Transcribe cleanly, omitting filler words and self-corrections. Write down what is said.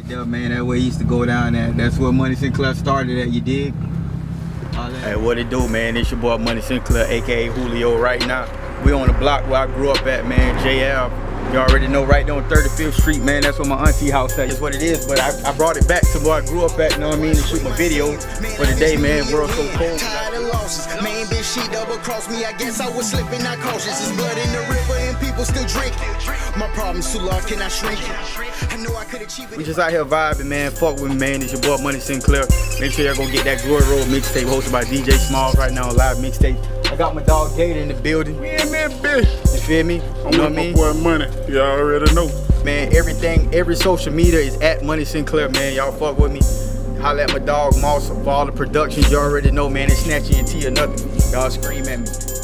Right there, man, that way he used to go down there. That's where Money Sinclair started at, you dig? Hey, what it do, man? It's your boy Money Sinclair, aka Julio right now. We on the block where I grew up at, man, JL. You already know, right there on 35th Street, man. That's where my auntie house at. That's what it is, but I brought it back to where I grew up at, you know what I mean, to shoot my video for the day, man. World so cold. Main bitch, she double crossed me. I guess I was slipping, not cautious. There's blood in the river and people still drinking. My problem's too large, can I shrink it? I know I could achieve it. We just out here vibing, man. Fuck with me, man. It's your boy Money Sinclair. Make sure y'all go get that Glory Road mixtape hosted by DJ Smalls right now on live mixtape. I got my dog Gator in the building. We in that bitch. You feel me? You know what I mean? My boy Money. You already know. Man, everything, every social media is at Money Sinclair, man. Y'all fuck with me. Holla at my dog Moss for all the productions. You already know, man. It's snatching your tea or nothing. Y'all scream at me.